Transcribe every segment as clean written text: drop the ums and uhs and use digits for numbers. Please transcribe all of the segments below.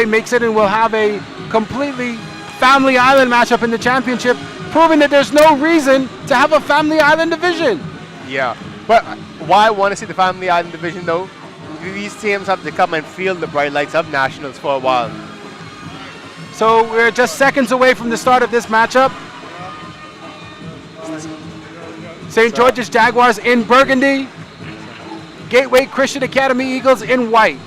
Gateway makes it and will have a completely Family Island matchup in the championship, proving that there's no reason to have a Family Island division. Yeah, but why I want to see the Family Island division though, these teams have to come and feel the bright lights of Nationals for a while. So we're just seconds away from the start of this matchup. St. George's Jaguars in burgundy. Gateway Christian Academy Eagles in white.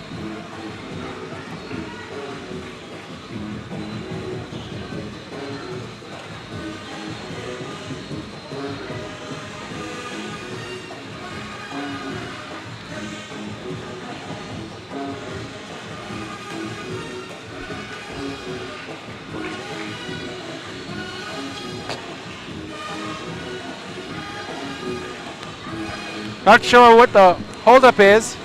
Not sure what the holdup is.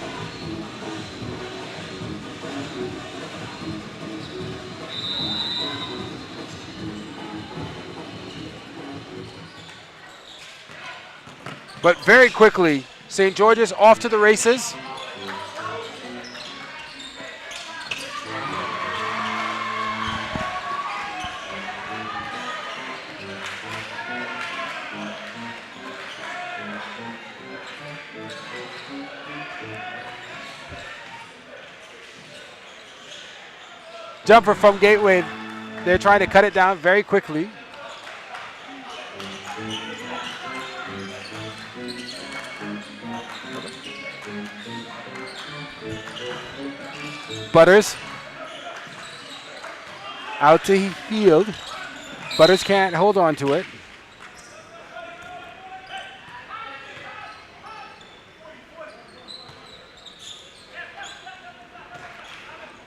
But very quickly, St. George's off to the races. Jumper from Gateway. They're trying to cut it down very quickly. Butters out to field. Butters can't hold on to it.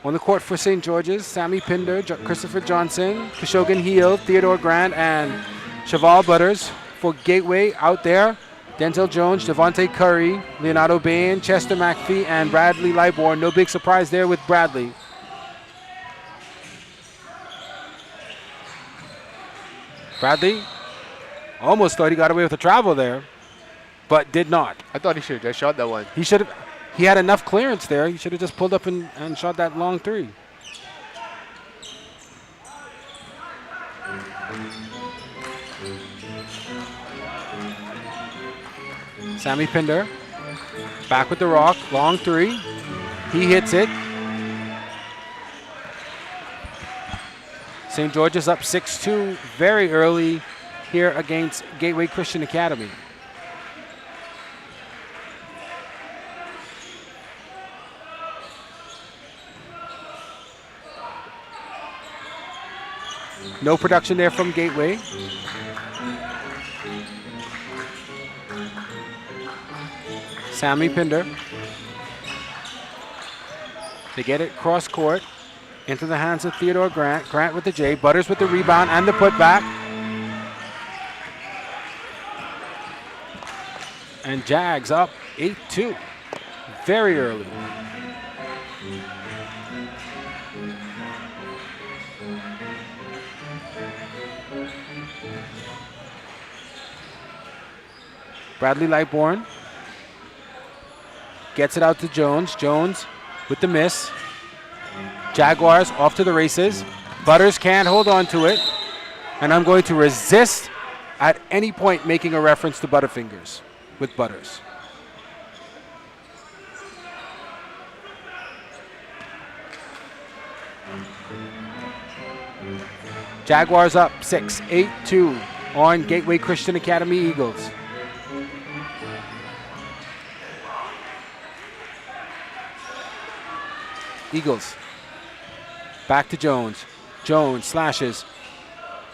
On the court for St. George's, Sammy Pinder, Christopher Johnson, Khashoggi Heel, Theodore Grant, and Cheval Butters. For Gateway out there, Denzel Jones, Devontae Curry, Leonardo Bain, Chester McPhee, and Bradley Liborn. No big surprise there with Bradley. Bradley almost thought he got away with a travel there, but did not. I thought he should have just shot that one. He should have. He had enough clearance there. He should have just pulled up and shot that long three. Sammy Pinder back with the rock, long three. He hits it. St. George's up 6-2 very early here against Gateway Christian Academy. No production there from Gateway. Sammy Pinder. They get it cross court into the hands of Theodore Grant. Grant with the J. Butters with the rebound and the putback. And Jags up 8-2 very early. Bradley Lightbourne gets it out to Jones. Jones with the miss. Jaguars off to the races. Butters can't hold on to it. And I'm going to resist at any point making a reference to Butterfingers with Butters. Jaguars up 6-8-2 on Gateway Christian Academy Eagles. Eagles. Back to Jones. Jones slashes.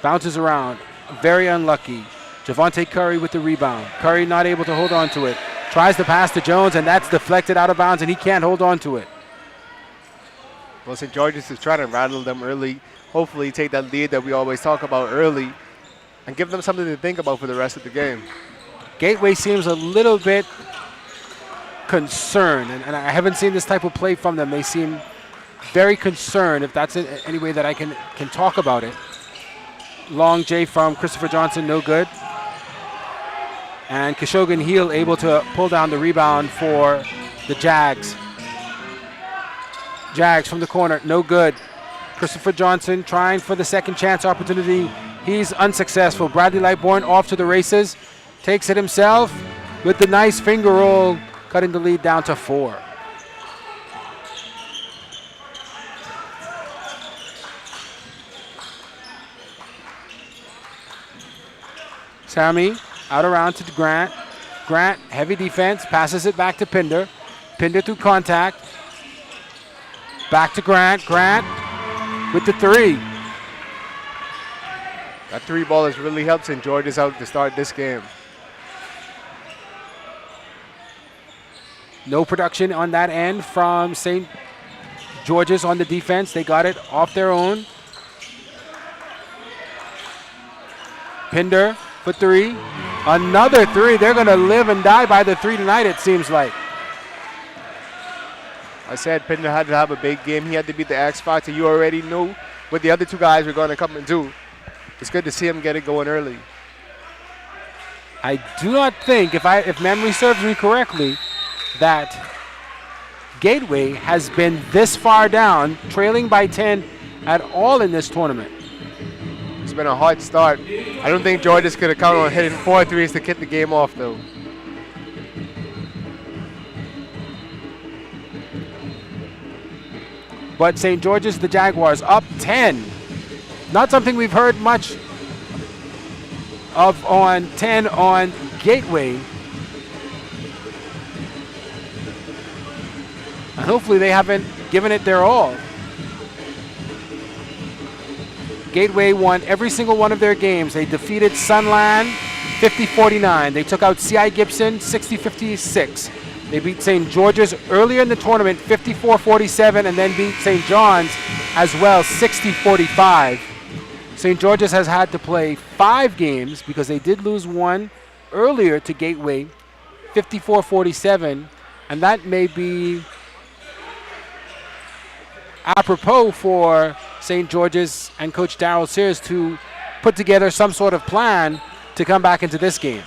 Bounces around. Very unlucky. Javante Curry with the rebound. Curry not able to hold on to it. Tries to pass to Jones, and that's deflected out of bounds, and he can't hold on to it. Well, St. George's is trying to rattle them early. Hopefully take that lead that we always talk about early and give them something to think about for the rest of the game. Gateway seems a little bit concerned, and I haven't seen this type of play from them. They seem very concerned, if that's any way that I can talk about it. Long J from Christopher Johnson, no good. And Khashoggi Heel able to pull down the rebound for the Jags. Jags from the corner, no good. Christopher Johnson trying for the second chance opportunity. He's unsuccessful. Bradley Lightbourne off to the races. Takes it himself with the nice finger roll, cutting the lead down to 4. Sammy out around to Grant. Grant, heavy defense, passes it back to Pinder. Pinder through contact. Back to Grant. Grant with the 3. That 3 ball has really helped St. George's out to start this game. No production on that end from St. George's on the defense. They got it off their own. Pinder for 3. Another 3. They're going to live and die by the 3 tonight, it seems like. I said Pinder had to have a big game. He had to beat the X Factor. You already knew what the other 2 guys were going to come and do. It's good to see him get it going early. I do not think, if memory serves me correctly, that Gateway has been this far down, trailing by 10 at all in this tournament. It's been a hard start. I don't think Georges could have counted on hitting 4 threes to kick the game off, though. But St. George's, the Jaguars, up 10. Not something we've heard much of on 10 on Gateway. And hopefully they haven't given it their all. Gateway won every single one of their games. They defeated Sunland 50-49. They took out C.I. Gibson 60-56. They beat St. George's earlier in the tournament 54-47 and then beat St. John's as well 60-45. St. George's has had to play 5 games because they did lose one earlier to Gateway 54-47, and that may be apropos for St. George's and Coach Darryl Sears to put together some sort of plan to come back into this game.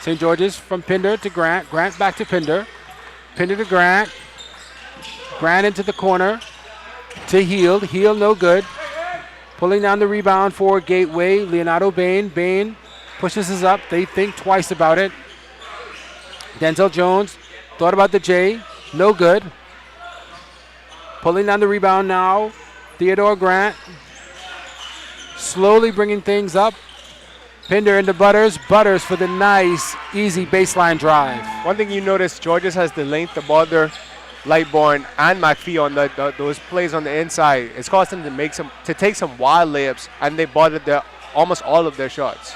St. George's from Pinder to Grant. Grant back to Pinder. Pinder to Grant. Grant into the corner to Heald. Heald no good. Pulling down the rebound for Gateway. Leonardo Bain. Bain pushes us up. They think twice about it. Denzel Jones thought about the J. No good. Pulling down the rebound now. Theodore Grant. Slowly bringing things up. Pinder into Butters. Butters for the nice, easy baseline drive. One thing you notice, Georges has the length to bother Lightbourne and McPhee on those plays on the inside. It's caused them to take some wild layups, and they bothered almost all of their shots.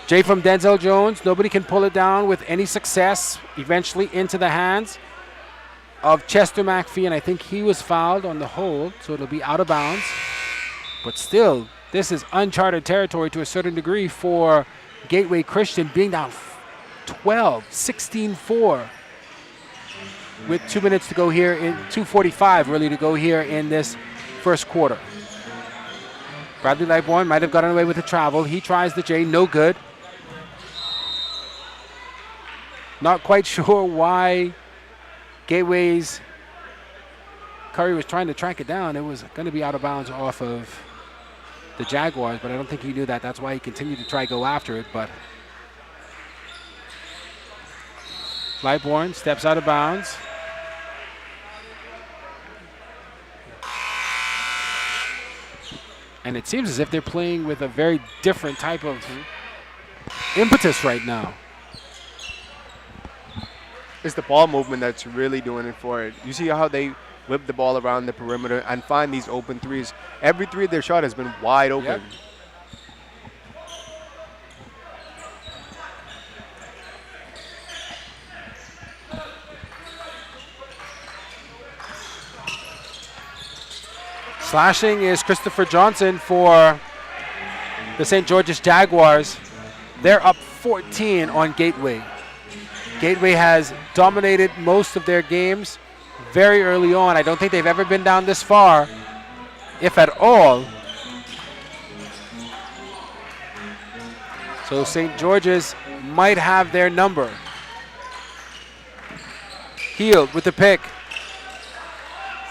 J from Denzel Jones. Nobody can pull it down with any success. Eventually into the hands of Chester McPhee, and I think he was fouled on the hold, so it'll be out of bounds. But still, this is uncharted territory to a certain degree for Gateway Christian, being down 12, 16-4 with 2 minutes to go here, in 2:45 really to go here in this first quarter. Bradley Lightbourne might have gotten away with the travel. He tries the J, no good. Not quite sure why Gateway's Curry was trying to track it down. It was going to be out of bounds off of the Jaguars, but I don't think he knew that. That's why he continued to try to go after it. But Lightbourne steps out of bounds. And it seems as if they're playing with a very different type of impetus right now. It's the ball movement that's really doing it for it. You see how they whip the ball around the perimeter and find these open threes. Every 3 of their shot has been wide open. Yep. Slashing is Christopher Johnson for the St. George's Jaguars. They're up 14 on Gateway. Gateway has dominated most of their games very early on. I don't think they've ever been down this far, if at all. So St. George's might have their number. Healed with the pick.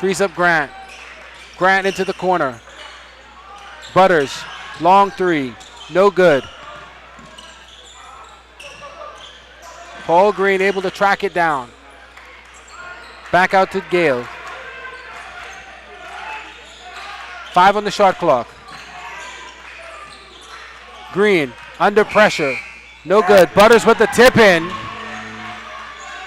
Frees up Grant. Grant into the corner. Butters, long three, no good. Paul Green able to track it down. Back out to Gale. 5 on the shot clock. Green under pressure, no good. Butters with the tip in.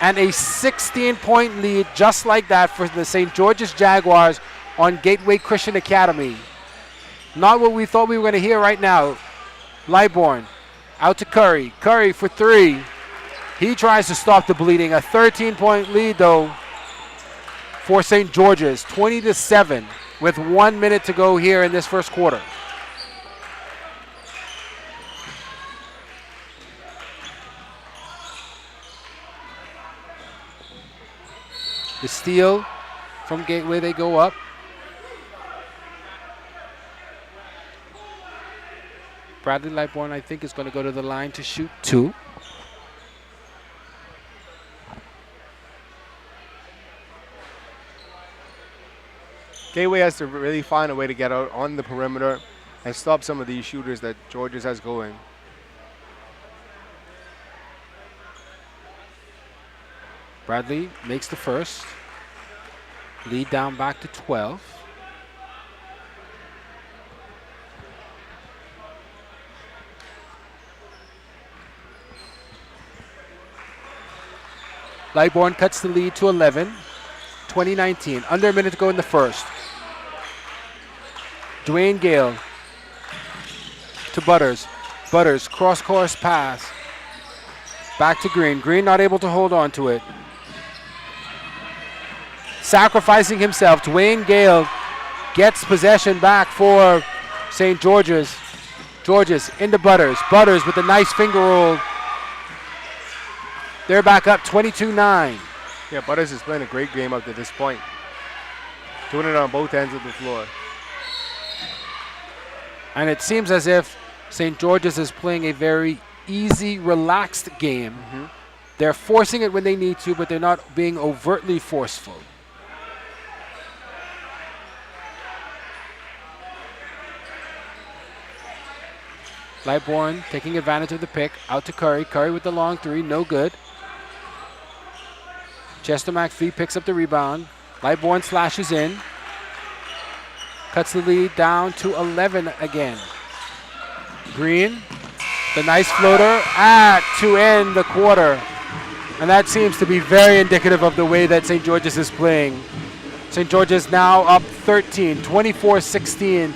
And a 16-point lead just like that for the St. George's Jaguars on Gateway Christian Academy. Not what we thought we were going to hear right now. Lightbourne out to Curry. Curry for three. He tries to stop the bleeding. A 13-point lead, though, for St. George's. 20-7 with 1 minute to go here in this first quarter. The steal from Gateway, they go up. Bradley Lightbourne, I think, is going to go to the line to shoot 2. Gateway has to really find a way to get out on the perimeter and stop some of these shooters that Georges has going. Bradley makes the first. Lead down back to 12. Lightbourne cuts the lead to 11. 2019. Under a minute to go in the first. Dwayne Gale to Butters. Butters, cross-course pass. Back to Green. Green not able to hold on to it. Sacrificing himself. Dwayne Gale gets possession back for St. George's. Georges into Butters. Butters with a nice finger roll. They're back up 22-9. Yeah, Butters is playing a great game up to this point. Doing it on both ends of the floor. And it seems as if St. George's is playing a very easy, relaxed game. Mm-hmm. They're forcing it when they need to, but they're not being overtly forceful. Lightbourne taking advantage of the pick. Out to Curry. Curry with the long three. No good. Chester McPhee picks up the rebound. Lightbourne slashes in. Cuts the lead down to 11 again. Green, the nice floater to end the quarter. And that seems to be very indicative of the way that St. George's is playing. St. George's now up 13, 24-16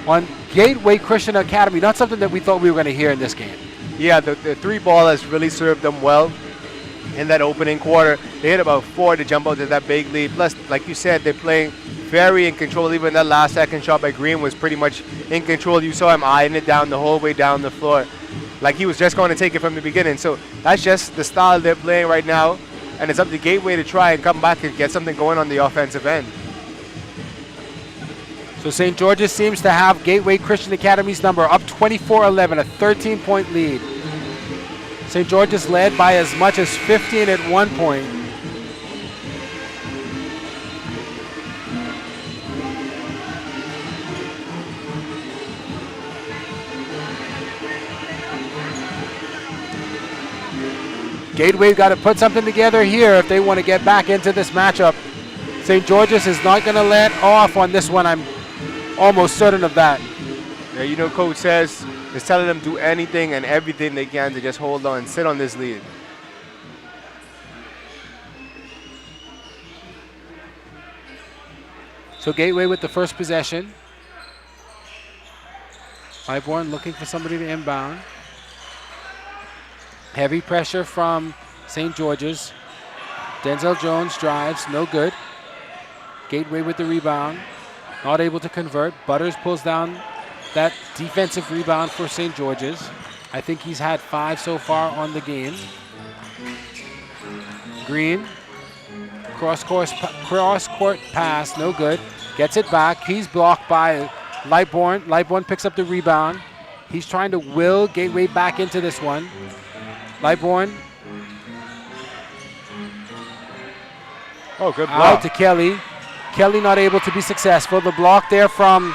on Gateway Christian Academy. Not something that we thought we were going to hear in this game. Yeah, the three ball has really served them well in that opening quarter. They hit about 4 to jump out to that big lead. Plus, like you said, they're playing very in control. Even that last second shot by Green was pretty much in control. You saw him eyeing it down the whole way down the floor. Like he was just going to take it from the beginning. So that's just the style they're playing right now. And it's up to Gateway to try and come back and get something going on the offensive end. So St. George's seems to have Gateway Christian Academy's number up 24-11, a 13-point lead. St. George's led by as much as 15 at one point. Gateway's got to put something together here if they want to get back into this matchup. St. George's is not going to let off on this one. I'm almost certain of that. Yeah, you know, Coach says is telling them do anything and everything they can to just hold on and sit on this lead. So Gateway with the first possession. Lightbourne looking for somebody to inbound. Heavy pressure from St. George's. Denzel Jones drives, no good. Gateway with the rebound, not able to convert. Butters pulls down that defensive rebound for St. George's. I think he's had 5 so far on the game. Green, cross-court pass, no good. Gets it back. He's blocked by Lightbourne. Lightbourne picks up the rebound. He's trying to will Gateway back into this one. Lightbourne Oh, good Out block. to Kelly. Kelly not able to be successful. The block there from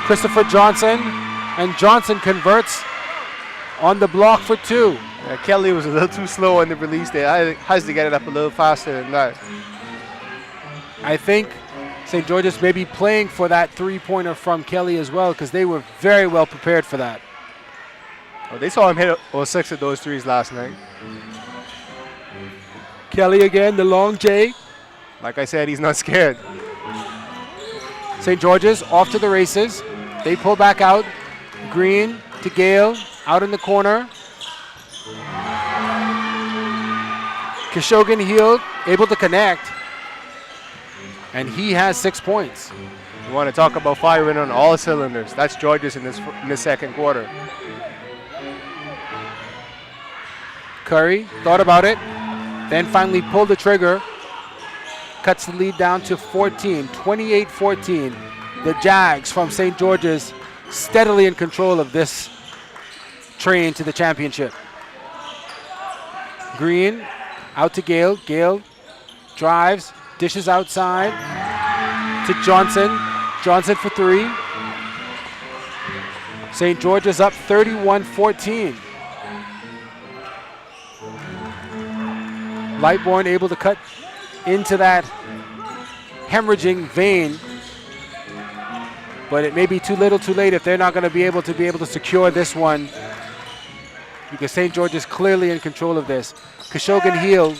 Christopher Johnson. And Johnson converts on the block for 2. Yeah, Kelly was a little too slow on the release there. Has to get it up a little faster than that. I think St. George's may be playing for that 3-pointer from Kelly as well, because they were very well prepared for that. Oh, they saw him hit 6 of those threes last night. Kelly again, the long J. Like I said, he's not scared. St. George's off to the races. They pull back out. Green to Gale, out in the corner. Khashoggi Hield able to connect. And he has 6 points. You want to talk about firing on all cylinders. That's Georges in this second quarter. Curry thought about it, then finally pulled the trigger. Cuts the lead down to 14, 28-14. The Jags from St. George's steadily in control of this train to the championship. Green out to Gale. Gale drives, dishes outside to Johnson. Johnson for 3. St. George's up 31-14. Lightbourne able to cut into that hemorrhaging vein, but it may be too little too late if they're not going to be able to secure this one, because St. George is clearly in control of this. Khashoggi Hield,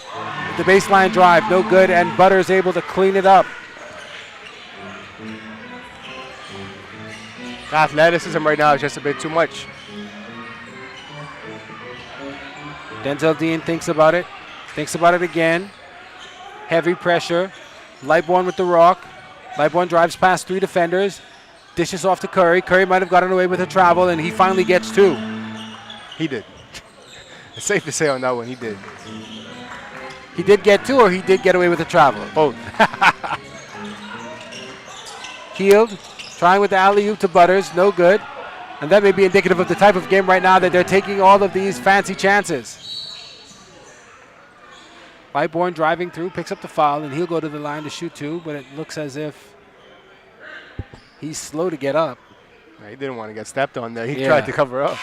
the baseline drive, no good, and Butters able to clean it up. The athleticism right now is just a bit too much. Denzel Dean thinks about it again. Heavy pressure. Lightbourne with the rock. Lightbourne drives past 3 defenders. Dishes off to Curry. Curry might have gotten away with a travel, and he finally gets 2. He did. It's safe to say on that one, he did. He did get 2, or he did get away with a travel? Both. Hield trying with the alley-oop to Butters. No good. And that may be indicative of the type of game right now that they're taking all of these fancy chances. Lightbourne driving through, picks up the foul, and he'll go to the line to shoot 2, but it looks as if he's slow to get up. He didn't want to get stepped on there. He Yeah. tried to cover up.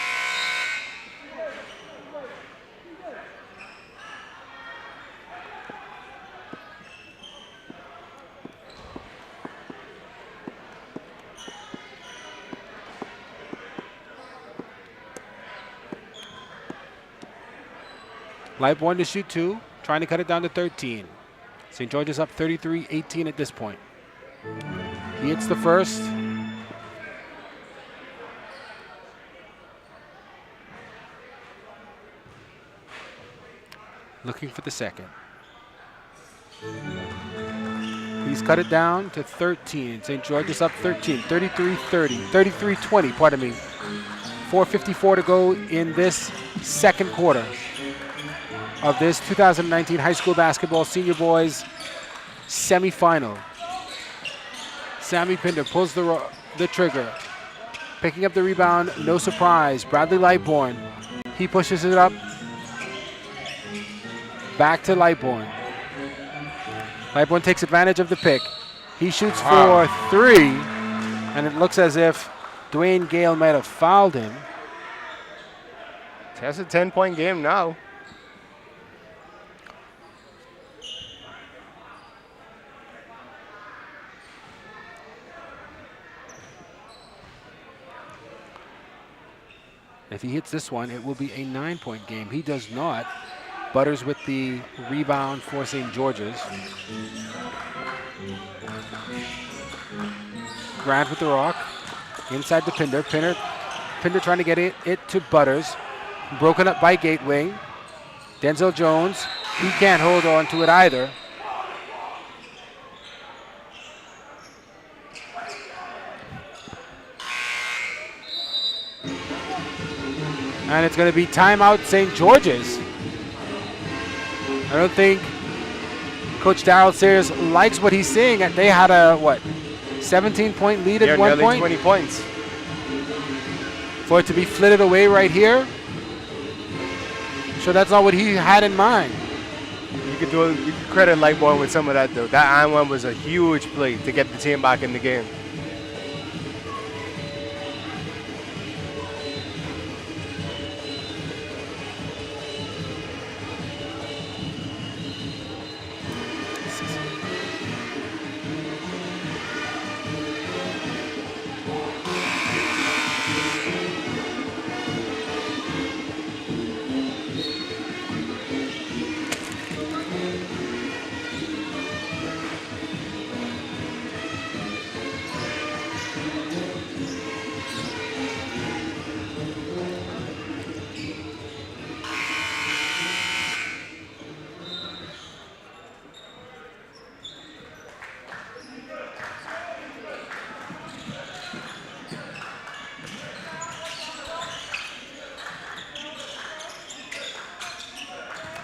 Lightbourne to shoot 2, trying to cut it down to 13. St. George is up 33-18 at this point. He hits the first. Looking for the second. He's cut it down to 13. St. George is up 13, 33-20, pardon me. 4:54 to go in this second quarter of this 2019 high school basketball senior boys semifinal. Sammy Pinder pulls the trigger, picking up the rebound, no surprise. Bradley Lightbourne, he pushes it up, back to Lightbourne. Lightbourne takes advantage of the pick. He shoots for 3, and it looks as if Dwayne Gale might have fouled him. That's a 10-point game now. If he hits this one, it will be a 9-point game. He does not. Butters with the rebound for St. George's. Grant with the rock. Inside to Pinder. Pinder trying to get it to Butters. Broken up by Gateway. Denzel Jones. He can't hold on to it either. And it's going to be timeout St. George's. I don't think Coach Darryl Sayers likes what he's seeing. They had a, 17-point lead at one point? 20 points. For it to be flitted away right here? Sure, that's not what he had in mind. You could credit Lightborn with some of that though. That and one was a huge play to get the team back in the game.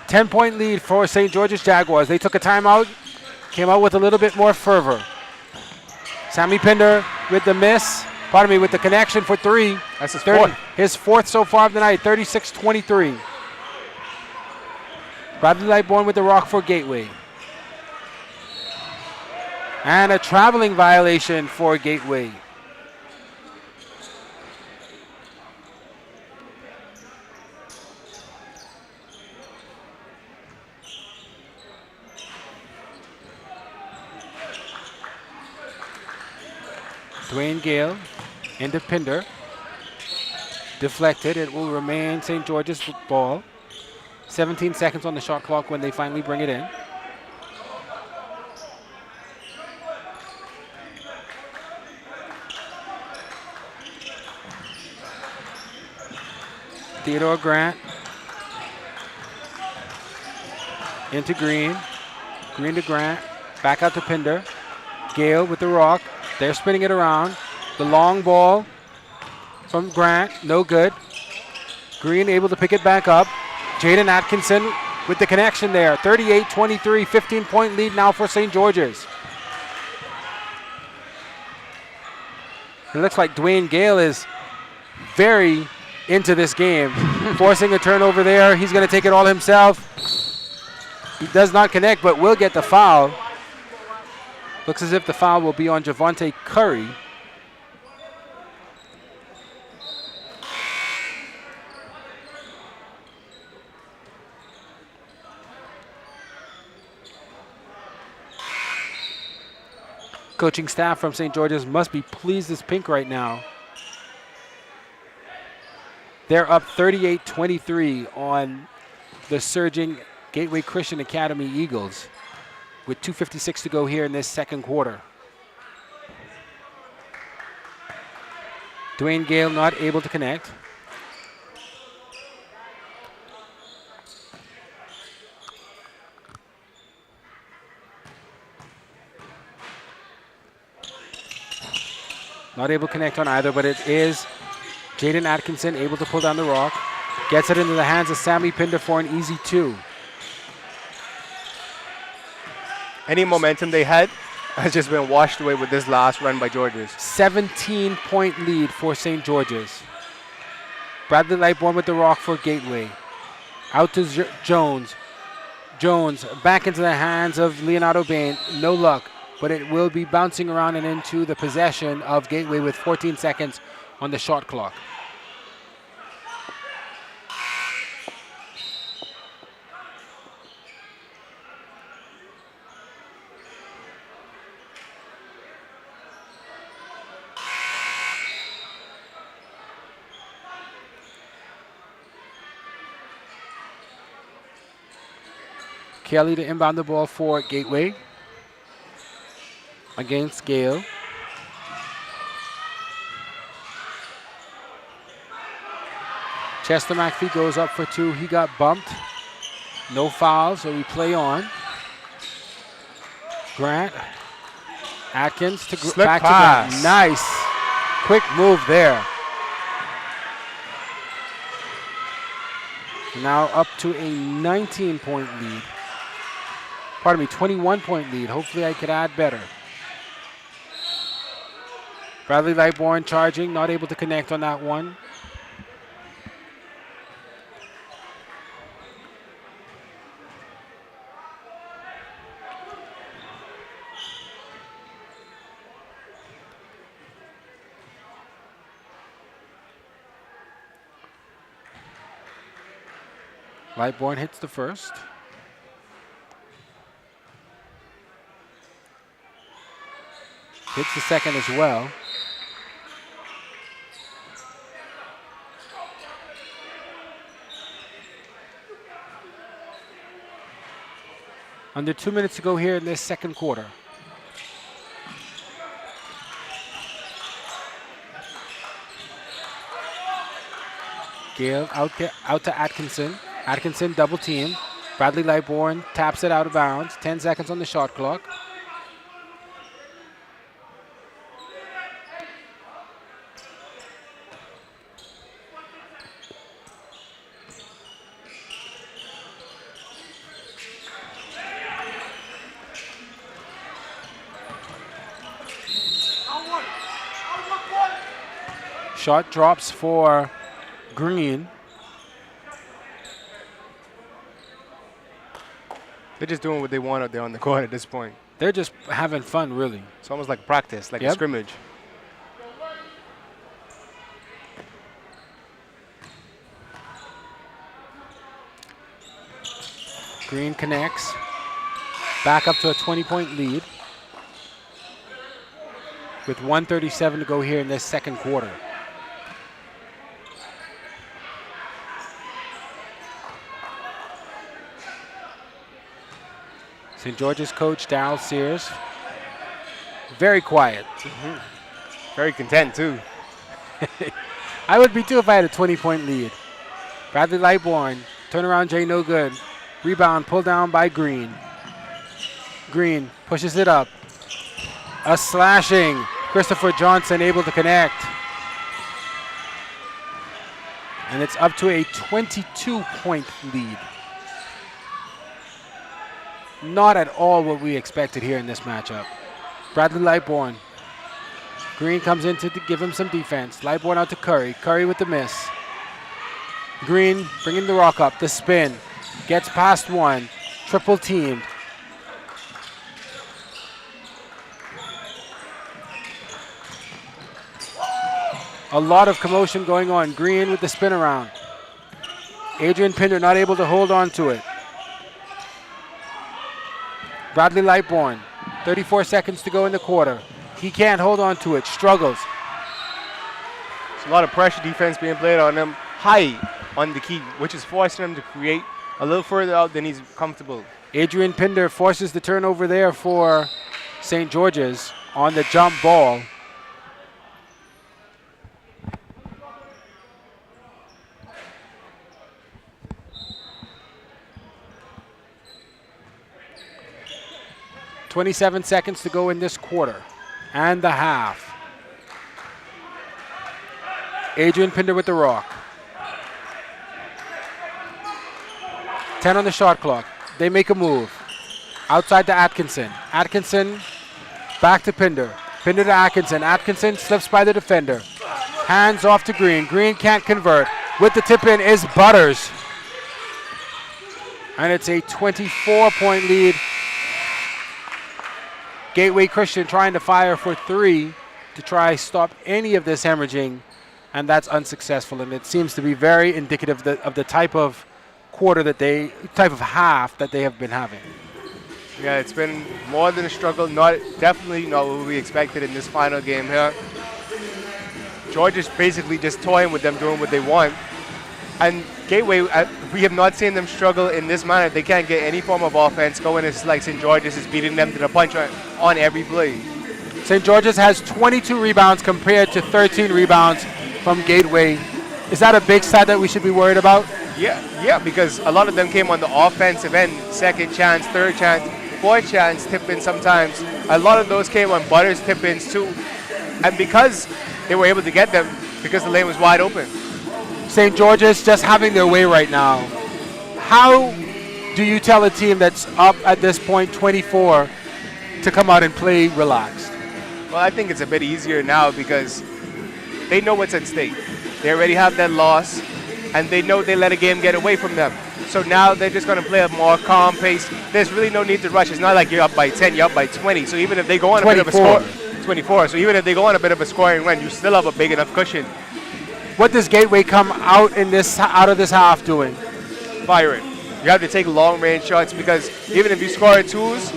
Ten-point lead for St. George's Jaguars. They took a timeout, came out with a little bit more fervor. Sammy Pinder with the miss, with the connection for three. That's his fourth. His fourth so far of the night, 36-23. Bradley Lightborn with the rock for Gateway. And a traveling violation for Gateway. Dwayne Gale into Pinder. Deflected. It will remain St. George's ball. 17 seconds on the shot clock when they finally bring it in. Theodore Grant into Green. Green to Grant. Back out to Pinder. Gale with the rock. They're spinning it around. The long ball from Grant, no good. Green able to pick it back up. Jaden Atkinson with the connection there. 38-23, 15-point lead now for St. George's. It looks like Dwayne Gale is very into this game. Forcing a turnover there. He's going to take it all himself. He does not connect, but will get the foul. Looks as if the foul will be on Javante Curry. Coaching staff from St. George's must be pleased as pink right now. They're up 38-23 on the surging Gateway Christian Academy Eagles, with 2:56 to go here in this second quarter. Dwayne Gale not able to connect. Not able to connect on either, but it is Jaden Atkinson able to pull down the rock. Gets it into the hands of Sammy Pinder for an easy two. Any momentum they had has just been washed away with this last run by Georges. 17-point lead for St. George's. Bradley Lightborn with the rock for Gateway. Out to Jones. Jones back into the hands of Leonardo Bain. No luck, but it will be bouncing around and into the possession of Gateway with 14 seconds on the shot clock. Kelly to inbound the ball for Gateway against Gale. Chester McPhee goes up for two. He got bumped. No foul, so we play on. Grant. Atkins to back pass. To Grant. Nice. Quick move there. Now up to a 19-point lead. 21-point lead. Hopefully I could add better. Bradley Lightborn charging, not able to connect on that one. Lightborn hits the first. Hits the second as well. Under 2 minutes to go here in this second quarter. Gale out to Atkinson. Atkinson double team. Bradley Lightborn taps it out of bounds. 10 seconds on the shot clock. Shot drops for Green. They're just doing what they want out there on the court at this point. They're just having fun, really. It's almost like practice, like a scrimmage. Green connects. Back up to a 20-point lead. With 1:37 to go here in this second quarter. St. George's coach, Darryl Sears, very quiet. Very content, too. I would be, too, if I had a 20-point lead. Bradley Lightborn, turnaround Jay no good. Rebound pulled down by Green. Green pushes it up. A slashing. Christopher Johnson able to connect. And it's up to a 22-point lead. Not at all what we expected here in this matchup. Bradley Lightborn. Green comes in to give him some defense. Lightborn out to Curry. Curry with the miss. Green bringing the rock up. The spin. Gets past one. Triple teamed. A lot of commotion going on. Green with the spin around. Adrian Pinder not able to hold on to it. Bradley Lightborn, 34 seconds to go in the quarter. He can't hold on to it, struggles. There's a lot of pressure defense being played on him, high on the key, which is forcing him to create a little further out than he's comfortable. Adrian Pinder forces the turnover there for St. George's on the jump ball. .27 seconds to go in this quarter and the half. Adrian Pinder with the rock. 10 on the shot clock. They make a move. Outside to Atkinson. Atkinson back to Pinder. Pinder to Atkinson. Atkinson slips by the defender. Hands off to Green. Green can't convert. With the tip in is Butters. And it's a 24-point lead. Gateway Christian trying to fire for three to try stop any of this hemorrhaging, and that's unsuccessful. And it seems to be very indicative of the type of type of half that they have been having. Yeah, it's been more than a struggle. Definitely not what we expected in this final game here. George is basically just toying with them, doing what they want. And Gateway, we have not seen them struggle in this manner. They can't get any form of offense going. It's like St. George's is beating them to the punch on every play. St. George's has 22 rebounds compared to 13 rebounds from Gateway. Is that a big stat that we should be worried about? Yeah, because a lot of them came on the offensive end. Second chance, third chance, fourth chance tip-in sometimes. A lot of those came on Butters tip-ins too. And because they were able to get them, because the lane was wide open. St. George's just having their way right now. How do you tell a team that's up at this point 24 to come out and play relaxed? Well, I think it's a bit easier now because they know what's at stake. They already have that loss, and they know they let a game get away from them. So now they're just going to play a more calm pace. There's really no need to rush. It's not like you're up by 10, you're up by 20. So even if they go on 24. a bit of a score, 24. So even if they go on a bit of a scoring run, you still have a big enough cushion. What does Gateway come out of this half doing? fire it. You have to take long-range shots because even if you score at twos,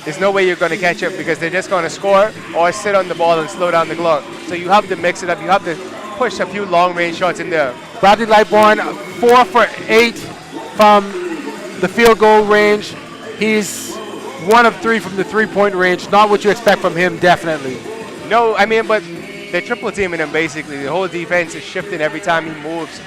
there's no way you're going to catch it because they're just going to score or sit on the ball and slow down the clock. So you have to mix it up. You have to push a few long-range shots in there. Bradley Lightbourne, 4 for 8 from the field goal range. He's 1 of 3 from the three-point range. Not what you expect from him, definitely. No, I mean, but they're triple teaming him basically. The whole defense is shifting every time he moves.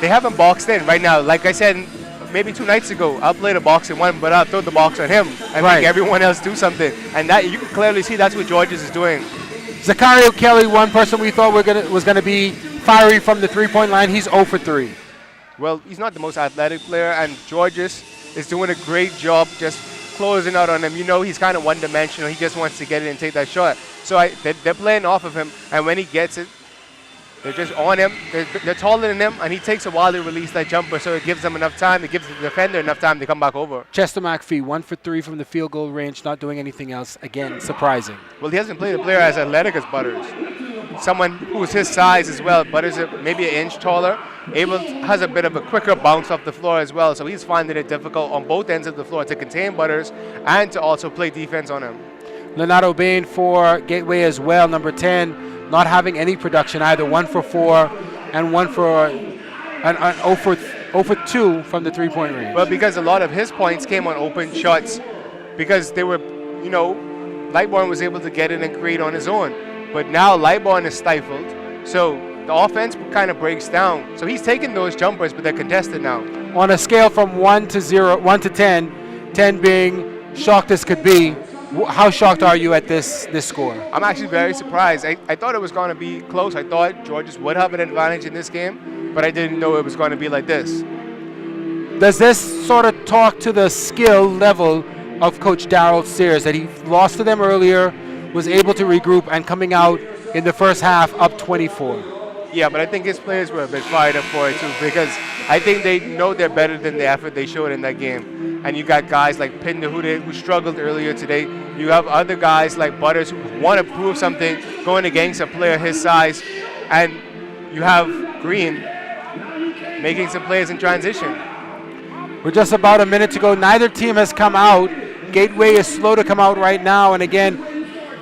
They have him boxed in right now. Like I said, maybe 2 nights ago, I'll play the box in one, but I'll throw the box on him and make everyone else do something. And that you can clearly see that's what Georges is doing. Zakario Kelly, one person we thought was going to be fiery from the three-point line. He's 0 for 3. Well, he's not the most athletic player, and Georges is doing a great job just closing out on him. You know, he's kind of one-dimensional. He just wants to get it and take that shot. So they're playing off of him, and when he gets it, they're just on him. They're taller than him, and he takes a while to release that jumper, so it gives them enough time. It gives the defender enough time to come back over. Chester McPhee, 1 for 3 from the field goal range, not doing anything else. Again, surprising. Well, he hasn't played a player as athletic as Butters. Someone who's his size as well. Butters is maybe an inch taller, has a bit of a quicker bounce off the floor as well, so he's finding it difficult on both ends of the floor to contain Butters and to also play defense on him. Leonardo Bain for Gateway as well, number 10, not having any production either. 1 for 4 and 1 for an 0 for 2 from the three-point range. Well, because a lot of his points came on open shots because they were, you know, Lightbourne was able to get in and create on his own. But now Lightbourne is stifled, so the offense kind of breaks down. So he's taking those jumpers, but they're contested now. On a scale from 1 to 10, 10 being shocked as could be, how shocked are you at this score? I'm actually very surprised. I thought it was going to be close. I thought Georges would have an advantage in this game, but I didn't know it was going to be like this. Does this sort of talk to the skill level of Coach Darryl Sears, that he lost to them earlier, was able to regroup, and coming out in the first half up 24? Yeah, but I think his players were a bit fired up for it too, because I think they know they're better than the effort they showed in that game. And you got guys like Pinder who struggled earlier today. You have other guys like Butters who want to prove something going against a player his size. And you have Green making some plays in transition. We're just about a minute to go. Neither team has come out. Gateway is slow to come out right now. And again,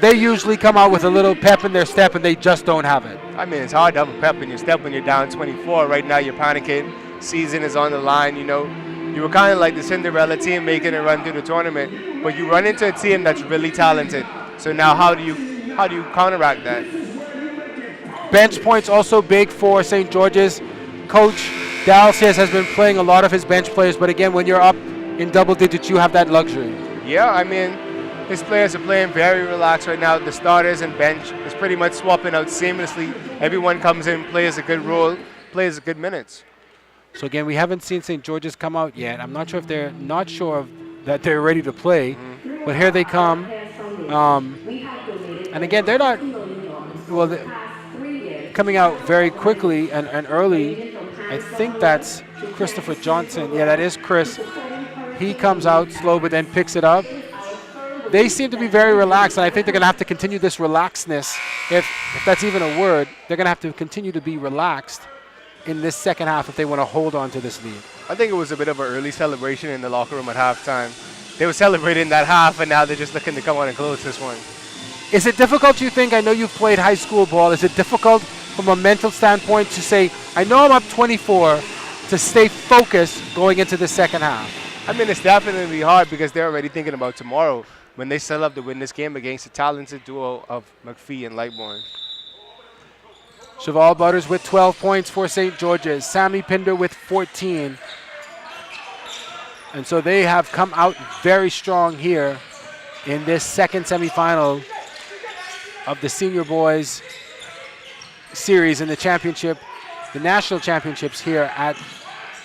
they usually come out with a little pep in their step, and they just don't have it. I mean, it's hard to have a pep in your step when you're down 24. Right now, you're panicking. Season is on the line, you know. You were kind of like the Cinderella team making a run through the tournament, but you run into a team that's really talented. So now how do you counteract that? Bench points also big for St. George's. Coach Darryl Sears has been playing a lot of his bench players, but again, when you're up in double digits, you have that luxury. Yeah, I mean, his players are playing very relaxed right now. The starters and bench is pretty much swapping out seamlessly. Everyone comes in, plays a good role, plays good minutes. So again, we haven't seen St. George's come out yet. I'm not sure if they're not sure that they're ready to play, but here they come. And again, they're not, well, they're coming out very quickly and early. I think that's Christopher Johnson. Yeah, that is Chris. He comes out slow, but then picks it up. They seem to be very relaxed, and I think they're going to have to continue this relaxedness, if that's even a word. They're going to have to continue to be relaxed in this second half if they want to hold on to this lead. I think it was a bit of an early celebration in the locker room at halftime. They were celebrating that half, and now they're just looking to come on and close this one. Is it difficult, you think? I know you've played high school ball. Is it difficult from a mental standpoint to say, I know I'm up 24, to stay focused going into the second half? I mean, it's definitely hard because they're already thinking about tomorrow when they still have to win this game against a talented duo of McPhee and Lightbourne. Cheval Butters with 12 points for St. George's. Sammy Pinder with 14. And so they have come out very strong here in this second semifinal of the Senior Boys series in the championship, the national championships here at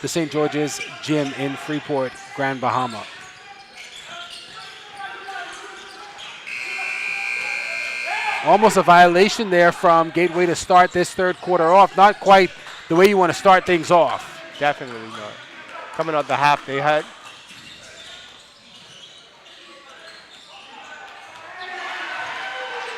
the St. George's Gym in Freeport, Grand Bahama. Almost a violation there from Gateway to start this third quarter off. Not quite the way you want to start things off. Definitely not. Coming out the half they had.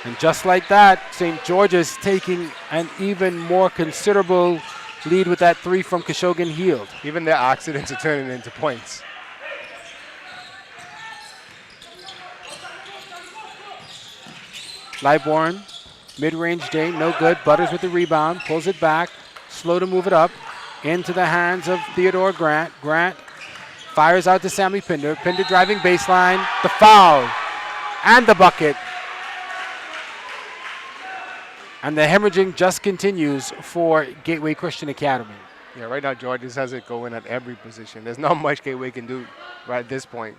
And just like that, St. George's taking an even more considerable lead with that three from Khashoggi Heald. Even their accidents are turning into points. Liborn, mid-range day, no good. Butters with the rebound, pulls it back, slow to move it up, into the hands of Theodore Grant. Grant fires out to Sammy Pinder. Pinder driving baseline, the foul, and the bucket. And the hemorrhaging just continues for Gateway Christian Academy. Yeah, right now Georges has it going at every position. There's not much Gateway can do right at this point.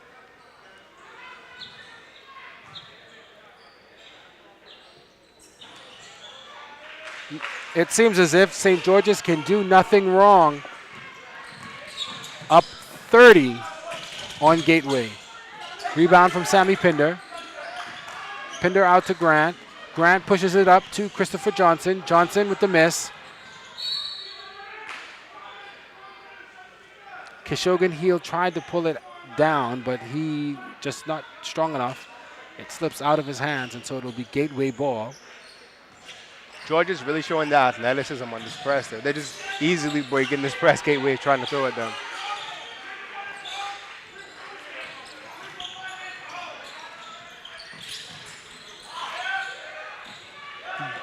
It seems as if St. George's can do nothing wrong. Up 30 on Gateway. Rebound from Sammy Pinder. Pinder out to Grant. Grant pushes it up to Christopher Johnson. Johnson with the miss. Khashoggi Heald tried to pull it down, but he just not strong enough. It slips out of his hands, and so it'll be Gateway ball. Georges really showing the athleticism on this press there. They're just easily breaking this press. Gateway is trying to throw it down.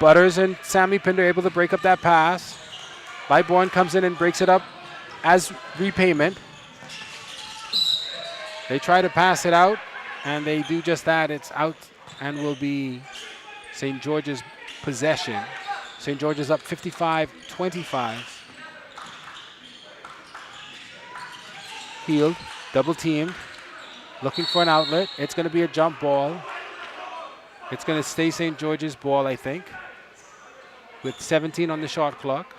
Butters and Sammy Pinder able to break up that pass. Liborn comes in and breaks it up as repayment. They try to pass it out, and they do just that. It's out and will be St. George's possession. St. George's up 55-25. Heald, double teamed, looking for an outlet. It's going to be a jump ball. It's going to stay St. George's ball, I think, with 17 on the shot clock.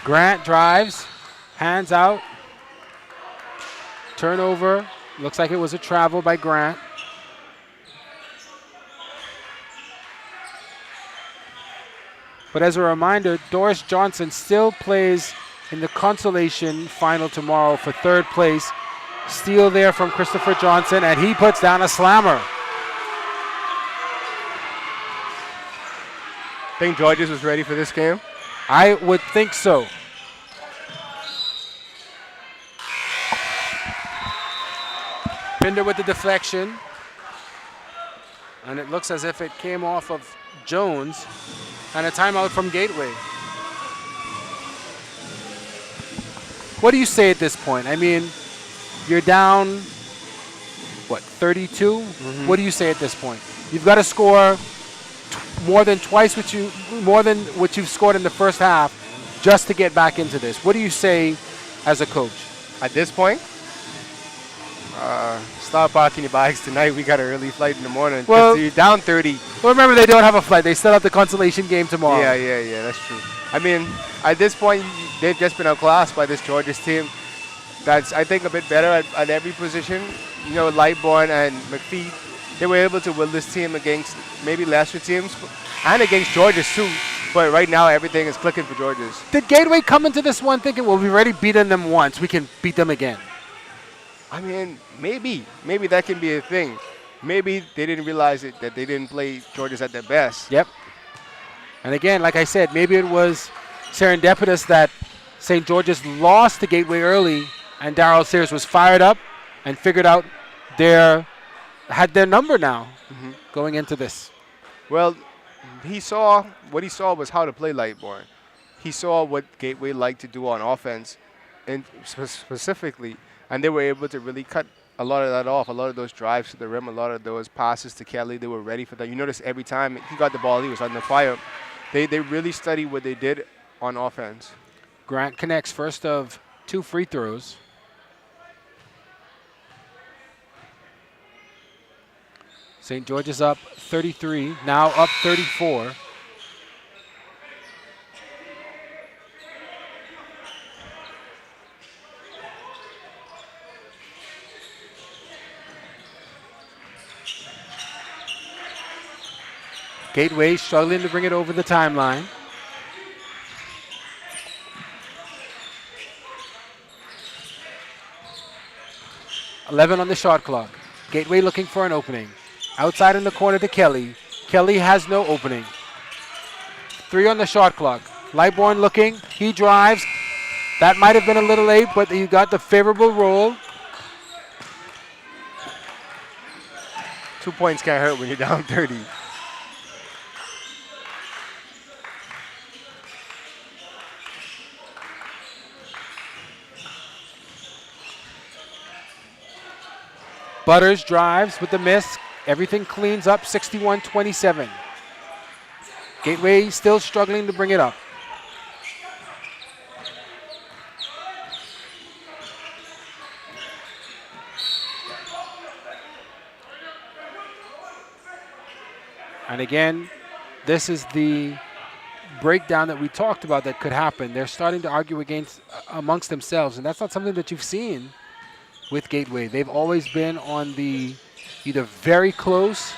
Grant drives, hands out, turnover. Looks like it was a travel by Grant. But as a reminder, Doris Johnson still plays in the consolation final tomorrow for third place. Steal there from Christopher Johnson, and he puts down a slammer. Think Georges was ready for this game? I would think so. Pinder with the deflection. And it looks as if it came off of Jones. And a timeout from Gateway. What do you say at this point? I mean, you're down, what, 32? Mm-hmm. What do you say at this point? You've got to score more than what you've scored in the first half just to get back into this. What do you say as a coach? At this point, start parking your bags tonight. We got an early flight in the morning. Well, you're down 30. Well, remember, they don't have a flight. They still have the consolation game tomorrow. Yeah, that's true. I mean, at this point, they've just been outclassed by this Georges team that's, I think, a bit better at every position. You know, Lightborn and McPhee, they were able to will this team against maybe lesser teams and against Georges too. But right now, everything is clicking for Georges. Did Gateway come into this one thinking, well, we've already beaten them once, we can beat them again? I mean, maybe that can be a thing. Maybe they didn't realize it, that they didn't play Georges at their best. Yep. And again, like I said, maybe it was serendipitous that St. George's lost to Gateway early, and Darryl Sears was fired up and figured out had their number now going into this. Well, what he saw was how to play Lightborn. He saw what Gateway liked to do on offense, and specifically, and they were able to really cut a lot of that off, a lot of those drives to the rim, a lot of those passes to Kelly. They were ready for that. You notice every time he got the ball, he was on the fire. They really studied what they did on offense. Grant connects first of 2 free throws. St. George's up 33, now up 34. Gateway struggling to bring it over the timeline. .11 on the shot clock. Gateway looking for an opening. Outside in the corner to Kelly. Kelly has no opening. 3 on the shot clock. Lightborn looking. He drives. That might have been a little late, but he got the favorable roll. 2 points can't hurt when you're down 30. Butters drives with the miss. Everything cleans up, 61-27. Gateway still struggling to bring it up. And again, this is the breakdown that we talked about that could happen. They're starting to argue amongst themselves, and that's not something that you've seen with Gateway. They've always been on the either very close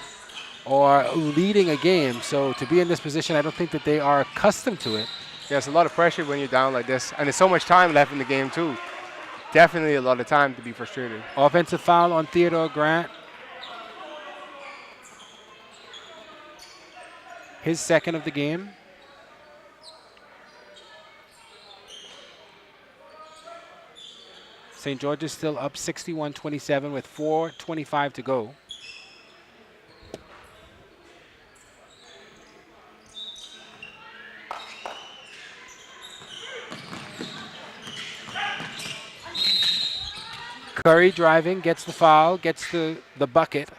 or leading a game. So to be in this position, I don't think that they are accustomed to it. Yeah, it's a lot of pressure when you're down like this. And there's so much time left in the game, too. Definitely a lot of time to be frustrated. Offensive foul on Theodore Grant. His second of the game. St. George's still up 61-27 with 4:25 to go. Curry driving, gets the foul, gets the bucket.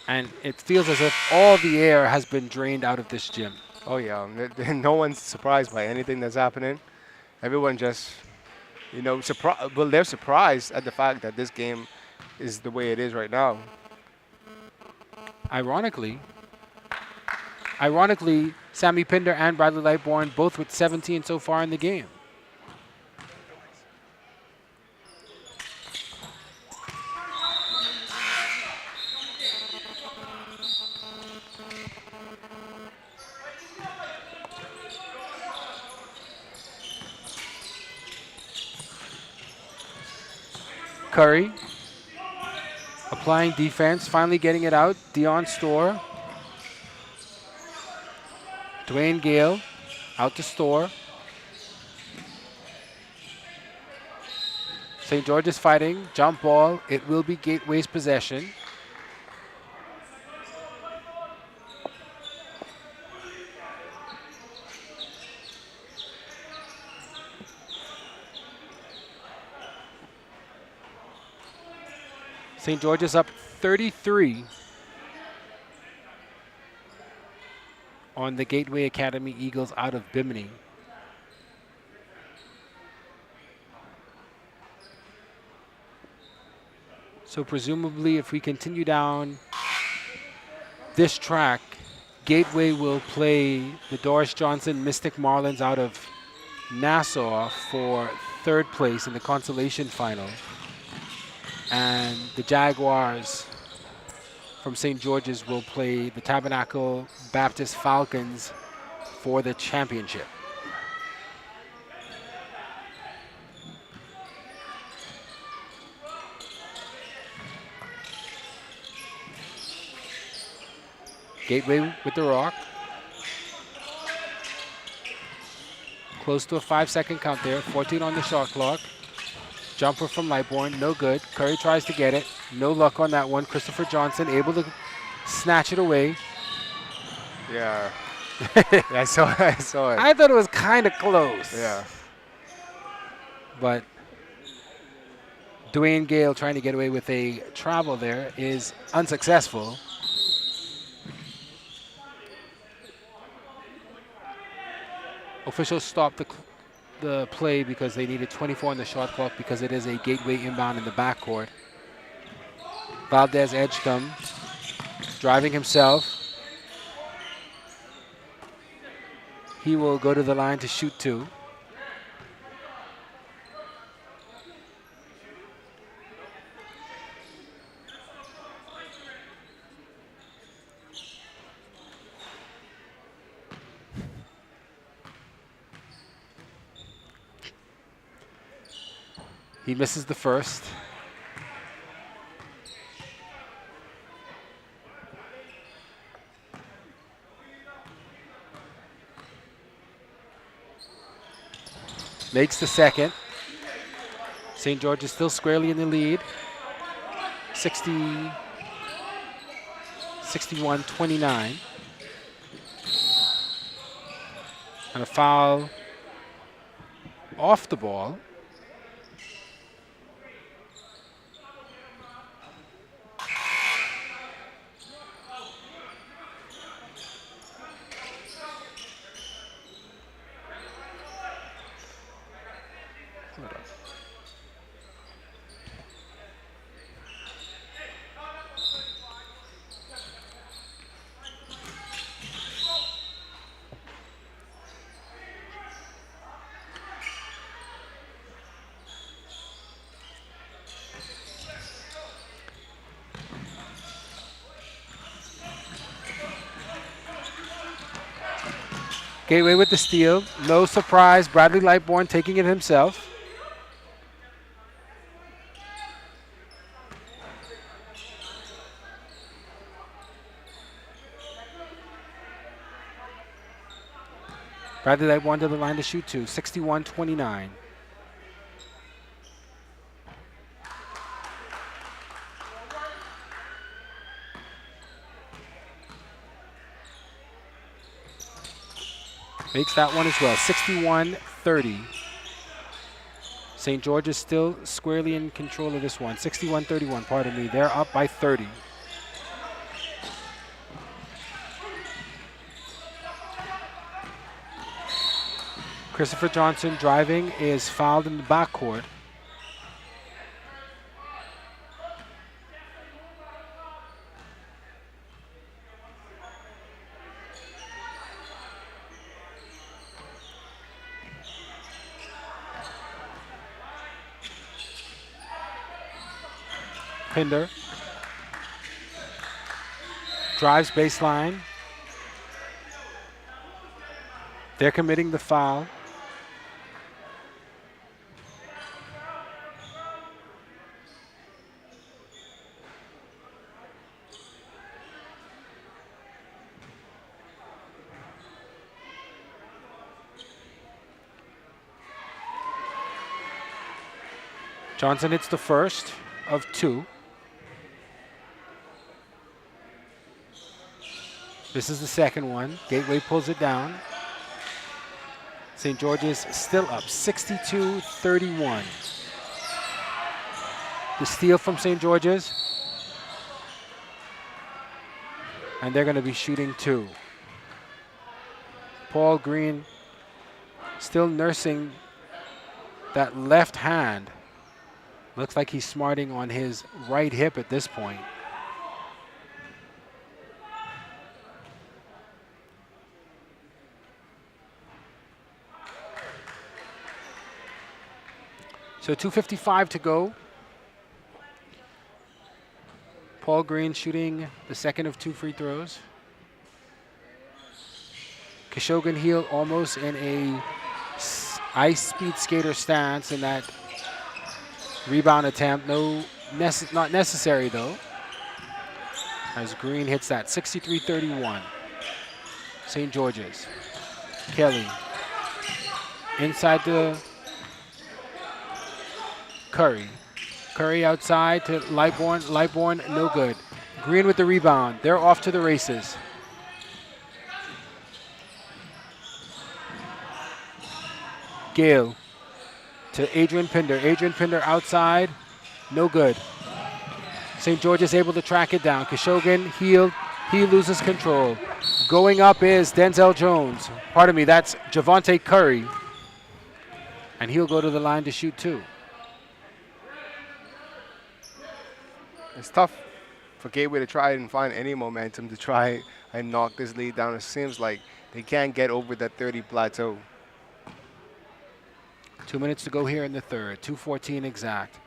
And it feels as if all the air has been drained out of this gym. Oh, yeah. No one's surprised by anything that's happening. Everyone just, they're surprised at the fact that this game is the way it is right now. Ironically, Sammy Pinder and Bradley Lightborn both with 17 so far in the game. Curry applying defense, finally getting it out. Dion Storr. Dwayne Gale out to Storr. St. George's fighting. Jump ball. It will be Gateway's possession. St. George's up 33 on the Gateway Academy Eagles out of Bimini. So presumably if we continue down this track, Gateway will play the Doris Johnson Mystic Marlins out of Nassau for third place in the consolation final. And the Jaguars from St. George's will play the Tabernacle Baptist Falcons for the championship. Gateway with the rock. Close to a 5-second count there. 14 on the shot clock. Jumper from Lightborn, no good. Curry tries to get it. No luck on that one. Christopher Johnson able to snatch it away. Yeah. Yeah, I saw it. I thought it was kind of close. Yeah. But Dwayne Gale trying to get away with a travel there is unsuccessful. Officials stopped the play because they needed 24 on the shot clock because it is a Gateway inbound in the backcourt. Valdez Edgecombe driving himself. He will go to the line to shoot two. He misses the first. Makes the second. St. George is still squarely in the lead. 61-29. And a foul off the ball. Gateway with the steal. No surprise, Bradley Lightbourne taking it himself. Bradley Lightbourne to the line to shoot two. 61-29. Makes that one as well. 61-30. St. George is still squarely in control of this one. 61-31, pardon me. They're up by 30. Christopher Johnson driving is fouled in the backcourt. Pinder drives baseline. They're committing the foul. Johnson hits the first of two. This is the second one. Gateway pulls it down. St. George's still up, 62-31. The steal from St. George's. And they're going to be shooting two. Paul Green still nursing that left hand. Looks like he's smarting on his right hip at this point. So 2:55 to go. Paul Green shooting the second of two free throws. Khashoggi Heel almost in a ice speed skater stance in that rebound attempt. Not necessary though. As Green hits that 63-31. St. George's. Kelly inside the Curry. Curry outside to Lightbourne. Lightbourne, no good. Green with the rebound. They're off to the races. Gale to Adrian Pinder. Adrian Pinder outside. No good. St. George is able to track it down. Khashoggi Heel. He loses control. Going up is Denzel Jones. Pardon me, that's Javante Curry. And he'll go to the line to shoot two. It's tough for Gateway to try and find any momentum to try and knock this lead down. It seems like they can't get over that 30 plateau. 2 minutes to go here in the third. 2:14 exact.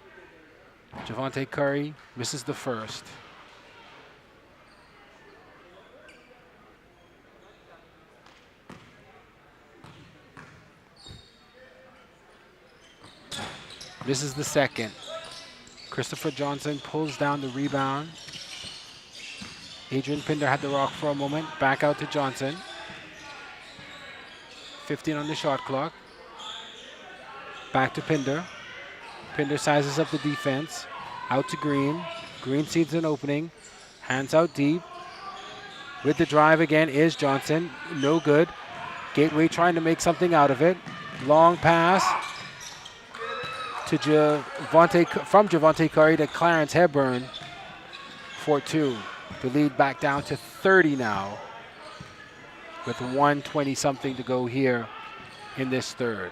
Javante Curry misses the first. This is the second. Christopher Johnson pulls down the rebound. Adrian Pinder had the rock for a moment. Back out to Johnson. 15 on the shot clock. Back to Pinder. Pinder sizes up the defense. Out to Green. Green sees an opening. Hands out deep. With the drive again is Johnson. No good. Gateway trying to make something out of it. Long pass to from Javante Curry to Clarence Hepburn for 2. The lead back down to 30 now with 1:20 something to go here in this third.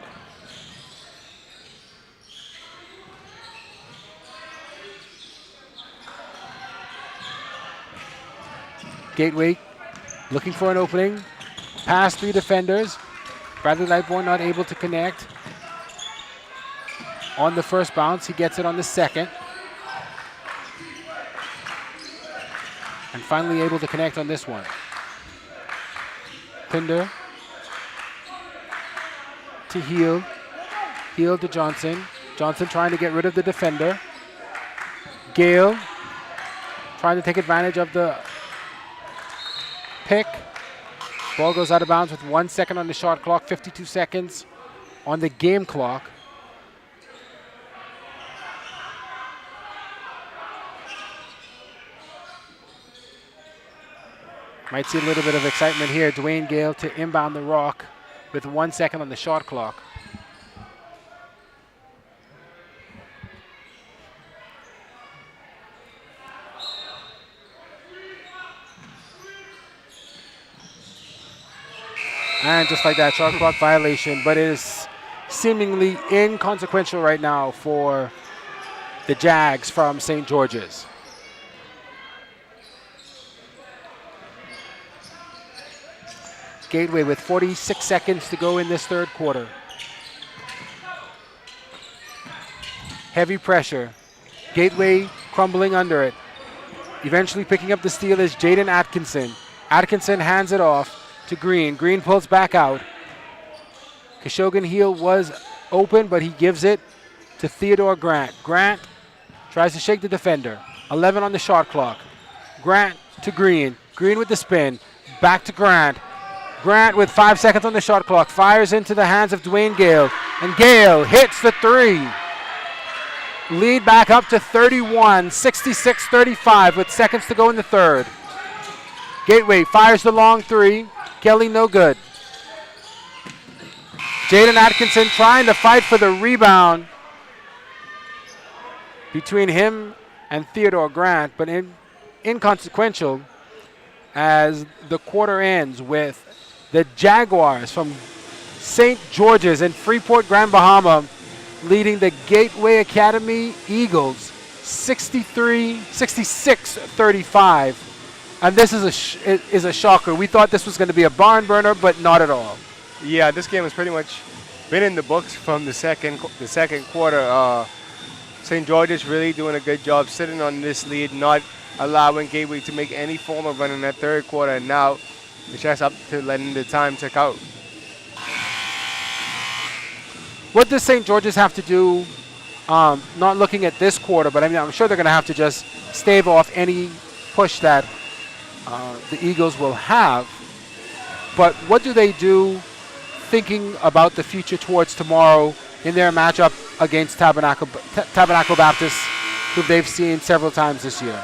Gateway looking for an opening. Past 3 defenders. Bradley Lightbourne not able to connect. On the first bounce, he gets it on the second. And finally able to connect on this one. Pinder to Heel. Heel to Johnson. Johnson trying to get rid of the defender. Gale trying to take advantage of the pick. Ball goes out of bounds with 1 second on the shot clock, 52 seconds on the game clock. Might see a little bit of excitement here. Dwayne Gale to inbound the rock with 1 second on the shot clock. And just like that, shot clock violation, but it is seemingly inconsequential right now for the Jags from St. George's. Gateway with 46 seconds to go in this third quarter. Heavy pressure. Gateway crumbling under it. Eventually picking up the steal is Jaden Atkinson. Atkinson hands it off to Green. Green pulls back out. Khashoggi Heel was open, but he gives it to Theodore Grant. Grant tries to shake the defender. 11 on the shot clock. Grant to Green. Green with the spin. Back to Grant. Grant with 5 seconds on the shot clock. Fires into the hands of Dwayne Gale. And Gale hits the 3. Lead back up to 31, 66-35 with seconds to go in the third. Gateway fires the long 3. Kelly no good. Jaden Atkinson trying to fight for the rebound between him and Theodore Grant, but inconsequential as the quarter ends with the Jaguars from St. George's in Freeport, Grand Bahama, leading the Gateway Academy Eagles 66-35. And this is a shocker. We thought this was going to be a barn burner, but not at all. Yeah, this game has pretty much been in the books from the second quarter. St. George's really doing a good job sitting on this lead, not allowing Gateway to make any form of run in that third quarter. And now it's just up to letting the time tick out. What does St. George's have to do, not looking at this quarter, but I mean, I'm sure they're going to have to just stave off any push that the Eagles will have. But what do they do thinking about the future towards tomorrow in their matchup against Tabernacle Baptist, who they've seen several times this year?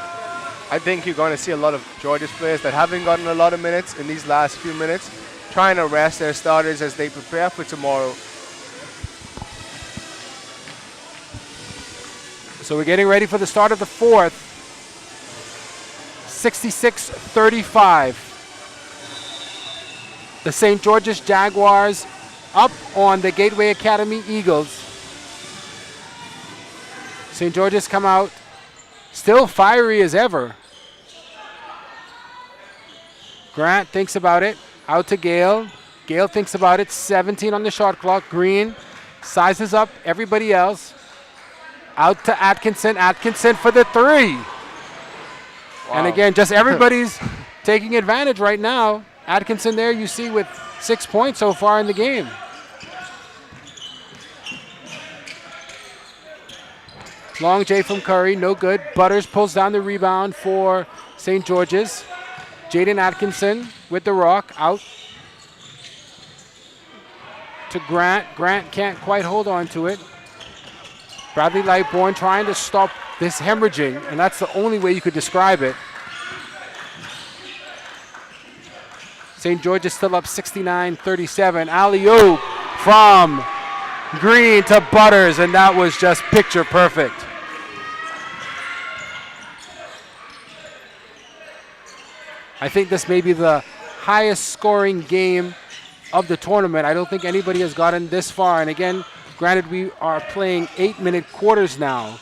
I think you're going to see a lot of George's players that haven't gotten a lot of minutes in these last few minutes, trying to rest their starters as they prepare for tomorrow. So we're getting ready for the start of the fourth. 66-35. The St. George's Jaguars up on the Gateway Academy Eagles. St. George's come out still fiery as ever. Grant thinks about it. Out to Gale. Gale thinks about it. 17 on the shot clock. Green sizes up everybody else. Out to Atkinson. Atkinson for the 3. Wow. And again, just everybody's taking advantage right now. Atkinson there you see with 6 points so far in the game. Long J from Curry, no good. Butters pulls down the rebound for St. George's. Jaden Atkinson with the rock, out to Grant. Grant can't quite hold on to it. Bradley Lightbourne trying to stop this hemorrhaging, and that's the only way you could describe it. St. George is still up 69-37. Alley-oop from Green to Butters, and that was just picture perfect. I think this may be the highest scoring game of the tournament. I don't think anybody has gotten this far. And again, granted, we are playing 8-minute quarters now.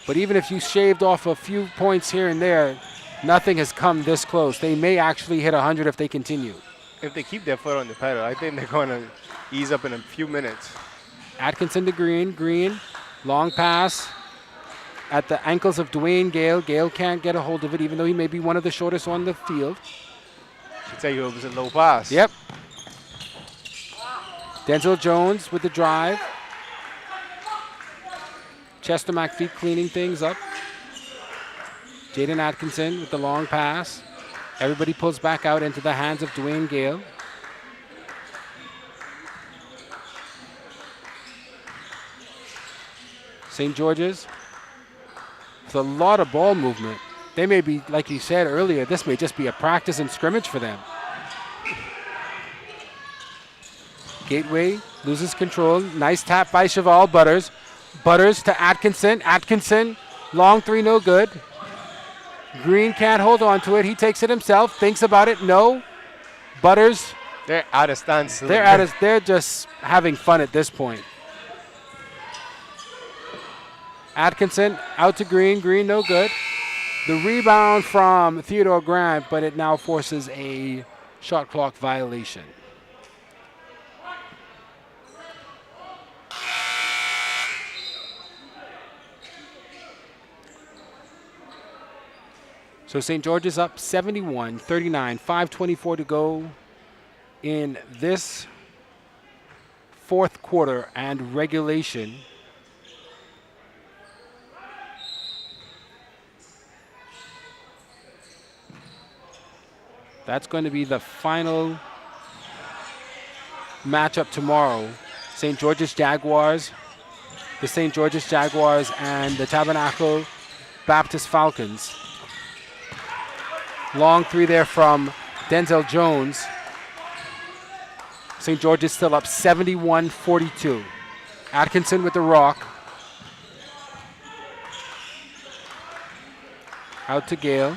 But even if you shaved off a few points here and there, nothing has come this close. They may actually hit 100 if they continue. If they keep their foot on the pedal, I think they're going to ease up in a few minutes. Atkinson to Green. Green, long pass at the ankles of Dwayne Gale. Gale can't get a hold of it, even though he may be one of the shortest on the field. Should tell you it was a low pass. Yep. Denzel Jones with the drive. Chester McPhee cleaning things up. Jaden Atkinson with the long pass. Everybody pulls back out into the hands of Dwayne Gale. St. George's with a lot of ball movement. They may be, like you said earlier, this may just be a practice and scrimmage for them. Gateway loses control. Nice tap by Cheval Butters. Butters to Atkinson. Atkinson, long three, no good. Green can't hold on to it. He takes it himself, thinks about it, no. Butters. They're out of stance. They're just having fun at this point. Atkinson out to Green. Green, no good. The rebound from Theodore Grant, but it now forces a shot clock violation. So St. George's up 71-39, 5:24 to go in this fourth quarter and regulation. That's going to be the final matchup tomorrow. St. George's Jaguars, the St. George's Jaguars and the Tabernacle Baptist Falcons. Long three there from Denzel Jones. St. George's still up 71-42. Atkinson with the rock. Out to Gale.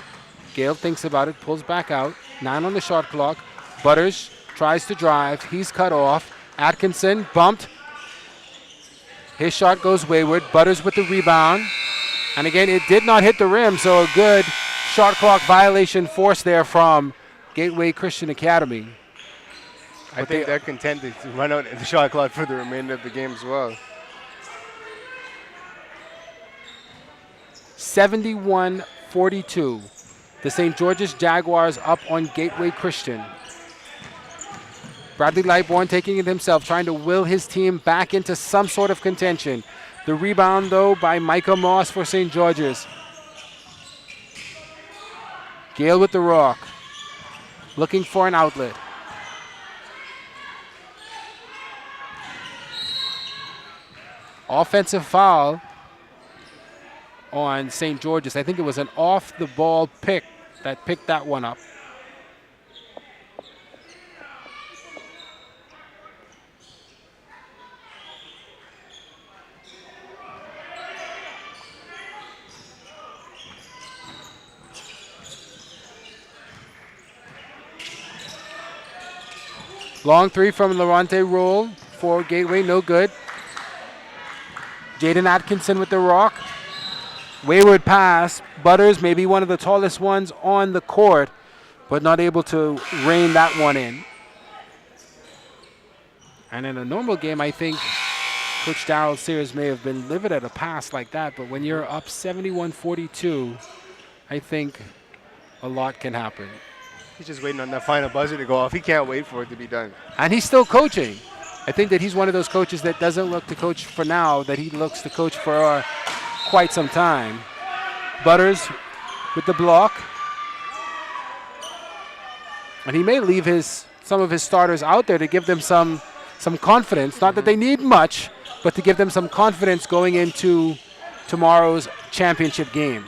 Gale thinks about it, pulls back out. 9 on the shot clock. Butters tries to drive. He's cut off. Atkinson bumped. His shot goes wayward. Butters with the rebound. And again, it did not hit the rim, so a good shot clock violation forced there from Gateway Christian Academy. I think they're content to run out the shot clock for the remainder of the game as well. 71-42. The St. George's Jaguars up on Gateway Christian. Bradley Lightbourne taking it himself, trying to will his team back into some sort of contention. The rebound, though, by Micah Moss for St. George's. Gale with the rock. Looking for an outlet. Offensive foul on St. George's. I think it was an off-the-ball pick that picked that one up. Long three from Lorante Roll for Gateway, no good. Jaden Atkinson with the rock. Wayward pass. Butters, maybe one of the tallest ones on the court, but not able to rein that one in. And in a normal game, I think Coach Darrell Sears may have been livid at a pass like that, but when you're up 71-42, I think a lot can happen. He's just waiting on that final buzzer to go off. He can't wait for it to be done. And he's still coaching. I think that he's one of those coaches that doesn't look to coach for now, that he looks to coach for quite some time. Butters with the block. And he may leave some of his starters out there to give them some confidence. Not that they need much, but to give them some confidence going into tomorrow's championship game.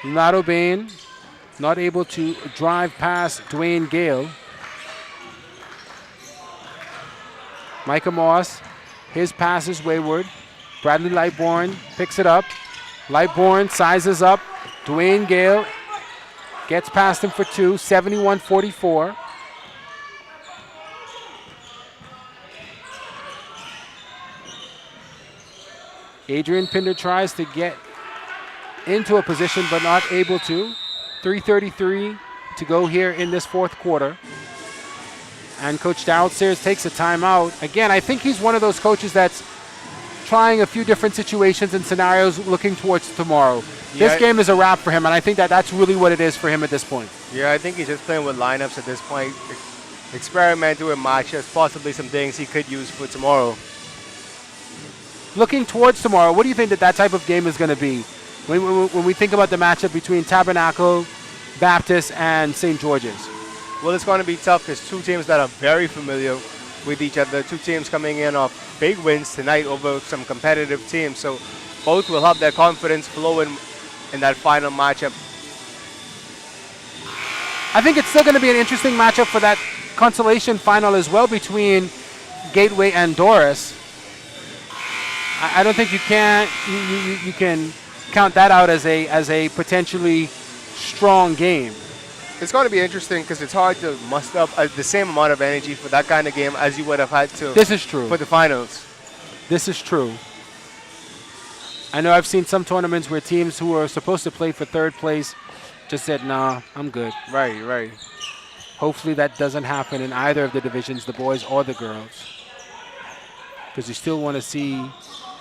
Leonardo Bain not able to drive past Dwayne Gale. Micah Moss, his pass is wayward. Bradley Lightbourne picks it up. Lightbourne sizes up. Dwayne Gale gets past him for two, 71-44. Adrian Pinder tries to get into a position but not able to. 3:33 to go here in this fourth quarter. And Coach Darryl Sears takes a timeout. Again, I think he's one of those coaches that's trying a few different situations and scenarios looking towards tomorrow. Yeah. This game is a wrap for him, and I think that that's really what it is for him at this point. Yeah, I think he's just playing with lineups at this point, experimenting with matchups, possibly some things he could use for tomorrow. Looking towards tomorrow, what do you think that type of game is going to be? When we think about the matchup between Tabernacle, Baptist, and St. George's. Well, it's going to be tough because two teams that are very familiar with each other, two teams coming in off big wins tonight over some competitive teams. So both will have their confidence flowing in that final matchup. I think it's still going to be an interesting matchup for that consolation final as well between Gateway and Doris. I don't think you can count that out as a potentially strong game. It's going to be interesting because it's hard to muster up the same amount of energy for that kind of game as you would have had to. This is true. For the finals. This is true. I know I've seen some tournaments where teams who are supposed to play for third place just said, nah, I'm good. Right. Hopefully that doesn't happen in either of the divisions, the boys or the girls. Because you still want to see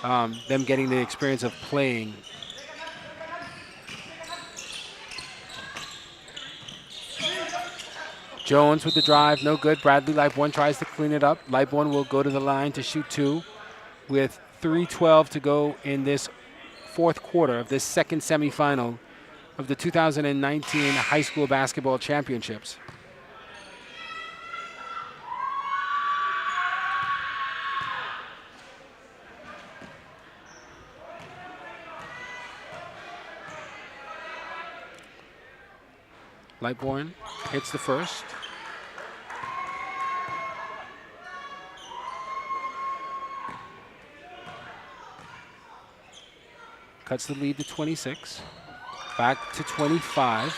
them getting the experience of playing. Jones with the drive, no good. Bradley Lightbourne tries to clean it up. Lightbourne will go to the line to shoot two with 3:12 to go in this fourth quarter of this second semifinal of the 2019 High School Basketball Championships. Lightbourne hits the first. Cuts the lead to 26. Back to 25.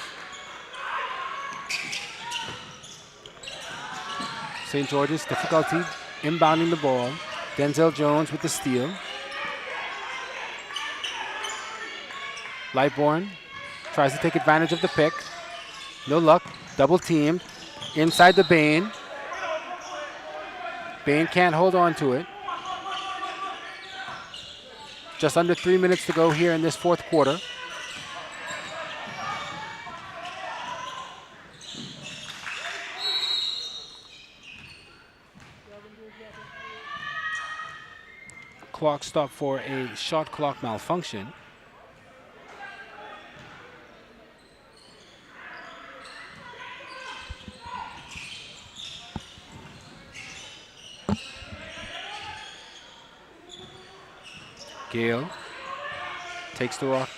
St. George's difficulty inbounding the ball. Denzel Jones with the steal. Lightbourne tries to take advantage of the pick. No luck. Double teamed. Inside the Bain. Bain can't hold on to it. Just under 3 minutes to go here in this fourth quarter. Clock stopped for a shot clock malfunction. Gale takes the rock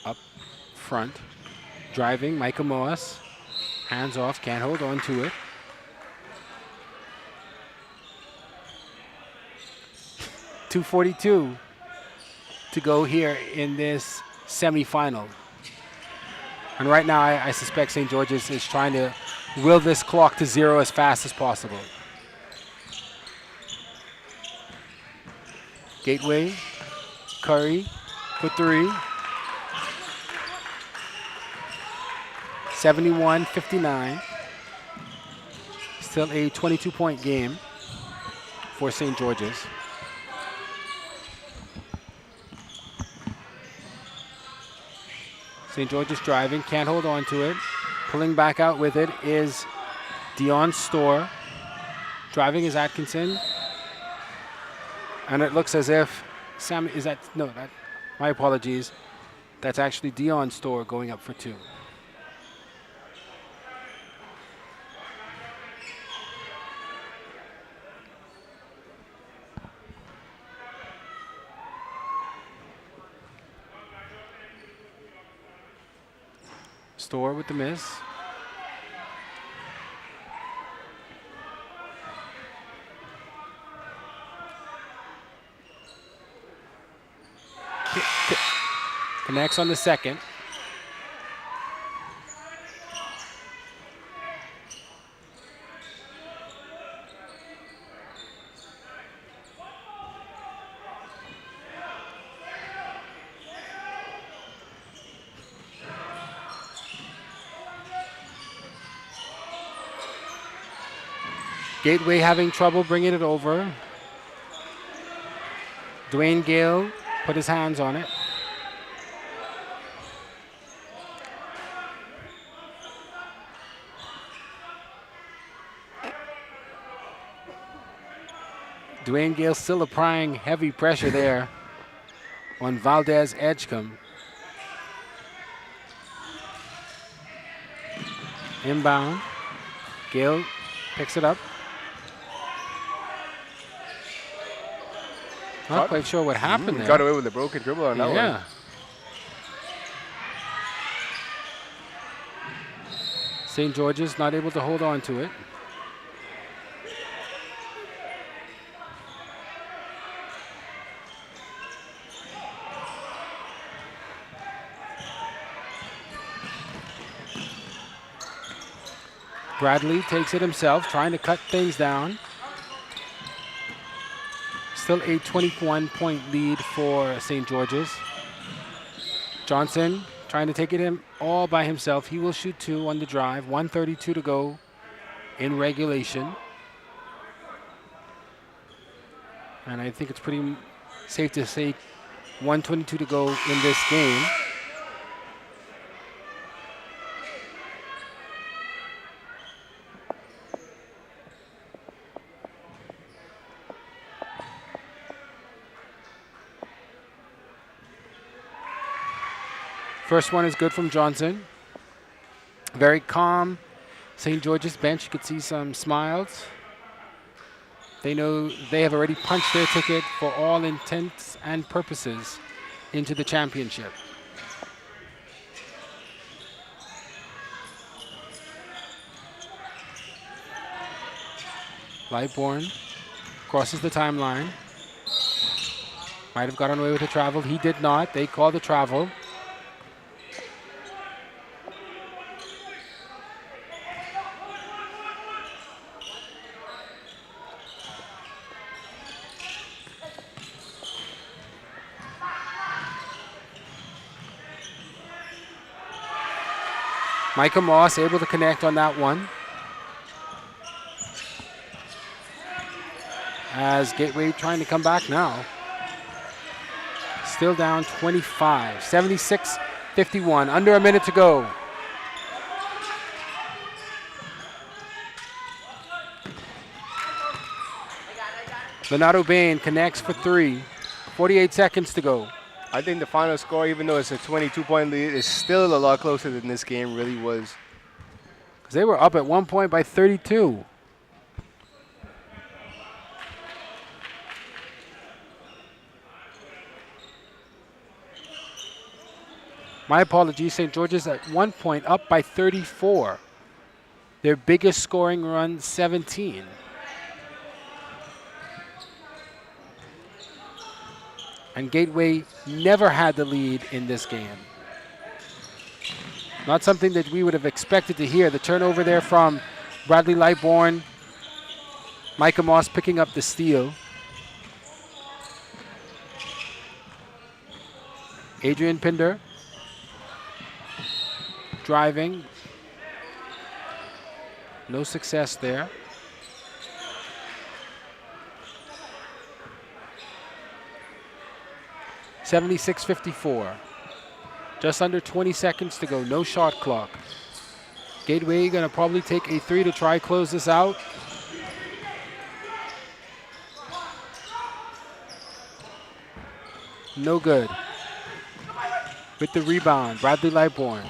up front. Driving, Micah Moss. Hands off, can't hold on to it. .242 to go here in this semifinal. And right now, I suspect St. George's is trying to will this clock to zero as fast as possible. Gateway, Curry for three. 71-59. Still a 22-point game for St. George's. St. George's driving, can't hold on to it. Pulling back out with it is Dion Store driving is Atkinson. And it looks as if Sammy, is that, no, that, my apologies. That's actually Dion Store going up for 2. Store with the miss. Connects on the second. Gateway having trouble bringing it over. Dwayne Gale put his hands on it. Dwayne Gale still applying heavy pressure there on Valdez Edgecombe. Inbound. Gale picks it up. Not quite sure what happened there. Got away with a broken dribble on that one. Yeah. St. George's not able to hold on to it. Bradley takes it himself, trying to cut things down. Still a 21-point lead for St. George's. Johnson trying to take it all by himself. He will shoot 2 on the drive. 1:32 to go in regulation. And I think it's pretty safe to say 1:22 to go in this game. First one is good from Johnson. Very calm. St. George's bench, you could see some smiles. They know they have already punched their ticket for all intents and purposes into the championship. Lightbourne crosses the timeline. Might have gotten away with a travel. He did not. They call the travel. Micah Moss able to connect on that one. As Gateway trying to come back now. Still down 25, 76-51, under a minute to go. Leonardo Bain connects for 3, 48 seconds to go. I think the final score, even though it's a 22-point lead, is still a lot closer than this game really was. Because they were up at one point by 32. My apologies, St. George's at 1 point up by 34. Their biggest scoring run, 17. And Gateway never had the lead in this game. Not something that we would have expected to hear. The turnover there from Bradley Lightbourne. Micah Moss picking up the steal. Adrian Pinder driving. No success there. $76-54. Just under 20 seconds to go. No shot clock. Gateway going to probably take a 3 to try close this out. No good. With the rebound, Bradley Lightbourne.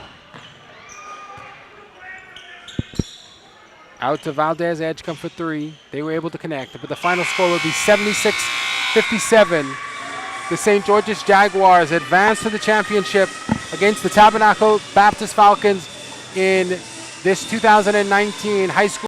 Out to Valdez, edge come for 3. They were able to connect, but the final score would be 76-57. The St. George's Jaguars advance to the championship against the Tabernacle Baptist Falcons in this 2019 high school